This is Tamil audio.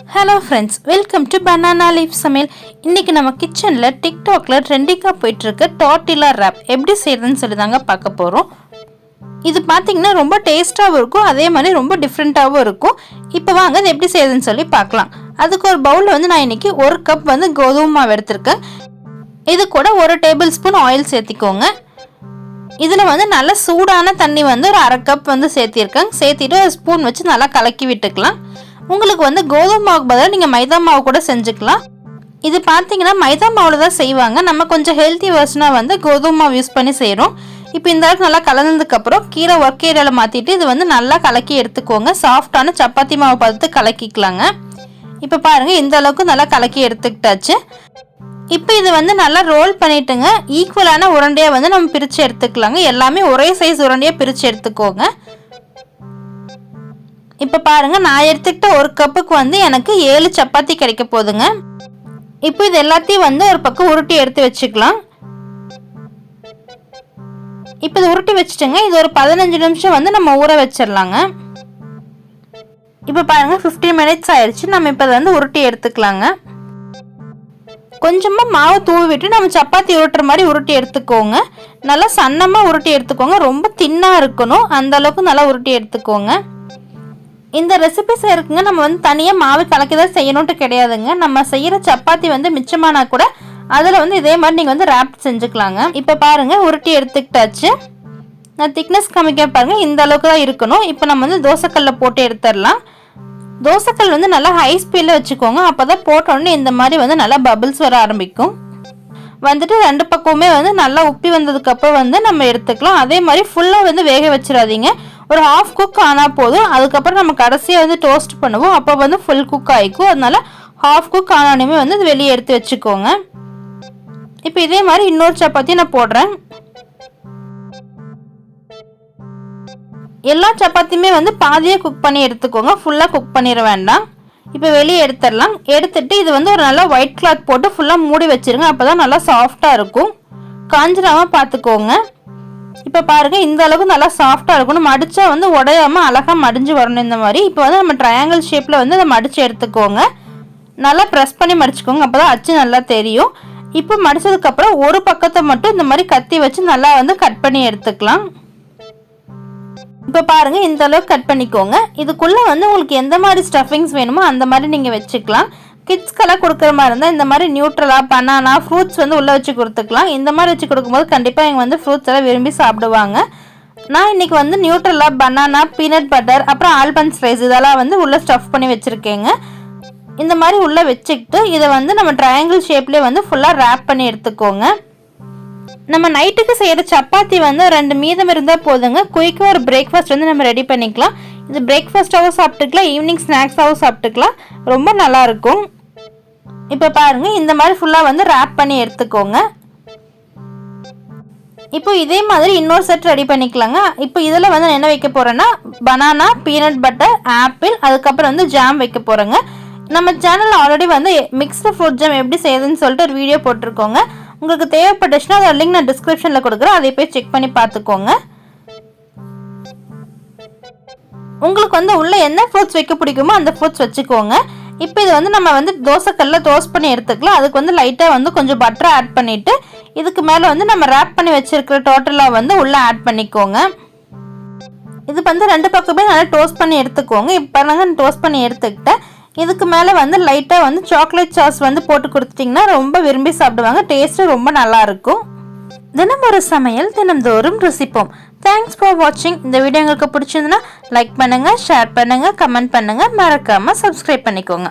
Hello friends, welcome to banana leaf சமையல். இன்றைக்கி நம்ம கிச்சனில் டிக்டாக்ல ட்ரெண்டிங்காக போயிட்டுருக்க டார்ட்டிலா ரேப் எப்படி செய்கிறதுன்னு சொல்லி தாங்க பார்க்க போகிறோம். இது பார்த்திங்கன்னா ரொம்ப டேஸ்ட்டாகவும் இருக்கும், அதே மாதிரி ரொம்ப டிஃப்ரெண்ட்டாகவும் இருக்கும். இப்போ வாங்க இது எப்படி செய்கிறதுன்னு சொல்லி பார்க்கலாம். அதுக்கு ஒரு பவுலில் வந்து நான் இன்றைக்கி 1 கப் வந்து கோதுமை மாவு எடுத்திருக்கேன். இது கூட 1 டேபிள் ஸ்பூன் ஆயில் சேர்த்திக்கோங்க. இதில் வந்து நல்ல சூடான தண்ணி வந்து ஒரு 1/2 கப் வந்து சேர்த்திருக்கேன். சேர்த்திட்டு ஒரு ஸ்பூன் வச்சு நல்லா கலக்கி விட்டுக்கலாம். உங்களுக்கு வந்து கோதுமை மாவுக்கு பதிலாக நீங்கள் மைதா மாவு கூட செஞ்சுக்கலாம். இது பார்த்தீங்கன்னா மைதா மாவில் தான் செய்வாங்க. நம்ம கொஞ்சம் ஹெல்த்தி வெர்ஷனாக வந்து கோதுமை மாவு யூஸ் பண்ணி செய்கிறோம். இப்போ இந்த அளவுக்கு நல்லா கலந்ததுக்கப்புறம் கீழே ஒர்க் ஏரியாவில் மாற்றிட்டு இது வந்து நல்லா கலக்கி எடுத்துக்கோங்க. சாஃப்டான சப்பாத்தி மாவு பார்த்து கலக்கிக்கலாங்க. இப்போ பாருங்கள், இந்த அளவுக்கு நல்லா கலக்கி எடுத்துக்கிட்டாச்சு. இப்போ இது வந்து நல்லா ரோல் பண்ணிட்டுங்க. ஈக்குவலான உருண்டையாக வந்து நம்ம பிரித்து எடுத்துக்கலாங்க. எல்லாமே ஒரே சைஸ் உருண்டையாக பிரித்து எடுத்துக்கோங்க. இப்போ பாருங்கள், நான் எடுத்துக்கிட்ட 1 கப்புக்கு வந்து எனக்கு 7 சப்பாத்தி கிடைக்க போகுதுங்க. இப்போ இது எல்லாத்தையும் வந்து ஒரு பக்கம் உருட்டி எடுத்து வச்சுக்கலாம். இப்போ இது உருட்டி வச்சுட்டுங்க. இது ஒரு 15 நிமிஷம் வந்து நம்ம ஊற வச்சிடலாங்க. இப்போ பாருங்கள், 15 மினிட்ஸ் ஆயிடுச்சு. நம்ம இப்போ வந்து உருட்டி எடுத்துக்கலாங்க. கொஞ்சமாக மாவு தூவி விட்டு நம்ம சப்பாத்தி உருட்டுற மாதிரி உருட்டி எடுத்துக்கோங்க. நல்லா சன்னமாக உருட்டி எடுத்துக்கோங்க. ரொம்ப தின்னாக இருக்கணும், அந்த அளவுக்கு நல்லா உருட்டி எடுத்துக்கோங்க. இந்த ரெசிபி செய்யறதுக்குங்க நம்ம வந்து தனியாக மாவு கலக்கி தான் செய்யணுன்ட்டு கிடையாதுங்க. நம்ம செய்கிற சப்பாத்தி வந்து மிச்சமானா கூட அதில் வந்து இதே மாதிரி நீங்கள் வந்து ரேப் செஞ்சுக்கலாங்க. இப்போ பாருங்கள், உருட்டி எடுத்துக்கிட்டாச்சு. நான் திக்னஸ் காமிக்க பாருங்கள், இந்த அளவுக்கு தான் இருக்கணும். இப்போ நம்ம வந்து தோசைக்கல்லில் போட்டு எடுத்துடலாம். தோசைக்கல் வந்து நல்லா ஹை ஸ்பீடில் வச்சுக்கோங்க. அப்போ தான் போட்டோடனே இந்த மாதிரி வந்து நல்லா பபிள்ஸ் வர ஆரம்பிக்கும். வந்துட்டு 2 பக்கமுமே வந்து நல்லா உப்பி வந்ததுக்கப்புறம் வந்து நம்ம எடுத்துக்கலாம். அதே மாதிரி ஃபுல்லாக வந்து வேக வச்சிடாதீங்க. ஒரு ஹாஃப் குக் ஆனால் போதும். அதுக்கப்புறம் நம்ம கடைசியாக வந்து டோஸ்ட் பண்ணுவோம், அப்போ வந்து ஃபுல் குக் ஆகிக்கும். அதனால ஹாஃப் குக் ஆனாலுமே வந்து அது வெளியே எடுத்து வச்சுக்கோங்க. இப்போ இதே மாதிரி இன்னொரு சப்பாத்தி நான் போடுறேன். எல்லா சப்பாத்தியுமே வந்து பாதியாக குக் பண்ணி எடுத்துக்கோங்க, ஃபுல்லாக குக் பண்ணிட வேண்டாம். இப்போ வெளியே எடுத்துடலாம். எடுத்துட்டு இது வந்து ஒரு நல்லா ஒயிட் கிளாத் போட்டு ஃபுல்லாக மூடி வச்சிருங்க. அப்போ தான் நல்லா சாஃப்டாக இருக்கும். காஞ்சிடாமல் பார்த்துக்கோங்க. இப்போ பாருங்கள், இந்த அளவுக்கு நல்லா சாஃப்டாக இருக்கணும். மடித்தா வந்து உடையாமல் அழகாக மடிஞ்சு வரணும் இந்த மாதிரி. இப்போ வந்து நம்ம ட்ரையாங்கிள் ஷேப்பில் வந்து அதை மடித்து எடுத்துக்கோங்க. நல்லா ப்ரெஸ் பண்ணி மடிச்சுக்கோங்க, அப்போ தான் அச்சு நல்லா தெரியும். இப்போ மடித்ததுக்கப்புறம் ஒரு பக்கத்தை மட்டும் இந்த மாதிரி கத்தி வச்சு நல்லா வந்து கட் பண்ணி எடுத்துக்கலாம். இப்போ பாருங்கள், இந்த அளவுக்கு கட் பண்ணிக்கோங்க. இதுக்குள்ளே வந்து உங்களுக்கு எந்த மாதிரி ஸ்டஃபிங்ஸ் வேணுமோ அந்த மாதிரி நீங்கள் வச்சுக்கலாம். கிட்ஸ்க்கெல்லாம் கொடுக்குற மாதிரி இருந்தால் இந்த மாதிரி நியூட்ரலாக பனானா ஃப்ரூட்ஸ் வந்து உள்ளே வச்சு கொடுத்துக்கலாம். இந்த மாதிரி வச்சு கொடுக்கும்போது கண்டிப்பாக இங்கே வந்து ஃப்ரூட்ஸ் எல்லாம் விரும்பி சாப்பிடுவாங்க. நான் இன்றைக்கி வந்து நியூட்ரலாக பனானா, பீனட் பட்டர், அப்புறம் ஆல்மண்ட் ரைஸ் இதெல்லாம் வந்து உள்ளே ஸ்டஃப் பண்ணி வச்சுருக்கேங்க. இந்த மாதிரி உள்ளே வச்சுக்கிட்டு இதை வந்து நம்ம ட்ரையாங்கிள் ஷேப்லேயே வந்து ஃபுல்லாக ரேப் பண்ணி எடுத்துக்கோங்க. நம்ம நைட்டுக்கு செய்கிற சப்பாத்தி வந்து 2 மீதம் இருந்தால் போதுங்க. குயிக்காக ஒரு பிரேக்ஃபாஸ்ட் வந்து நம்ம ரெடி பண்ணிக்கலாம். இது பிரேக்ஃபாஸ்ட்டாகவும் சாப்பிட்டுக்கலாம், ஈவினிங் ஸ்நாக்ஸாகவும் சாப்பிட்டுக்கலாம். ரொம்ப நல்லாயிருக்கும். இப்போ பாருங்கள், இந்த மாதிரி ஃபுல்லாக வந்து ரேப் பண்ணி எடுத்துக்கோங்க. இப்போ இதே மாதிரி இன்னொரு செட் ரெடி பண்ணிக்கலாங்க. இப்போ இதில் வந்து என்ன வைக்க போகிறேன்னா பனானா, பீனட் பட்டர், ஆப்பிள், அதுக்கப்புறம் வந்து ஜாம் வைக்க போகிறேங்க. நம்ம சேனலில் ஆல்ரெடி வந்து மிக்ஸ்டு ஃப்ரூட் ஜாம் எப்படி செய்யுதுன்னு சொல்லிட்டு ஒரு வீடியோ போட்டிருக்கோங்க. உங்களுக்கு தேவைப்பட்டுச்சுன்னா அதோட லிங்க் நான் டிஸ்கிரிப்ஷனில் கொடுக்குறேன், அதை போய் செக் பண்ணி பார்த்துக்கோங்க. உங்களுக்கு வந்து உள்ளே என்ன ஃப்ரூட்ஸ் வைக்க பிடிக்குமோ அந்த ஃப்ரூட்ஸ் வச்சுக்கோங்க. இப்போ இது வந்து நம்ம வந்து தோசைக்கல்லில் டோஸ்ட் பண்ணி எடுத்துக்கலாம். அதுக்கு வந்து லைட்டாக வந்து கொஞ்சம் பட்டரை ஆட் பண்ணிவிட்டு இதுக்கு மேலே வந்து நம்ம ரேப் பண்ணி வச்சுருக்கிற டோட்டலாக வந்து உள்ளே ஆட் பண்ணிக்கோங்க. இது வந்து 2 பக்கமே நல்லா டோஸ்ட் பண்ணி எடுத்துக்கோங்க. இப்போ நாங்கள் டோஸ்ட் பண்ணி எடுத்துக்கிட்டேன். இதுக்கு மேலே வந்து லைட்டாக வந்து சாக்லேட் சாஸ் வந்து போட்டு கொடுத்துட்டிங்கன்னா ரொம்ப விரும்பி சாப்பிடுவாங்க. டேஸ்ட்டு ரொம்ப நல்லாயிருக்கும். தினம் ஒரு சமையல், தினம்தோறும் ருசிப்போம். தேங்க்ஸ் ஃபார் வாட்சிங். இந்த வீடியோ உங்களுக்கு பிடிச்சிருந்துன்னா லைக் பண்ணுங்கள், ஷேர் பண்ணுங்கள், கமெண்ட் பண்ணுங்கள், மறக்காமல் சப்ஸ்கிரைப் பண்ணிக்கோங்க.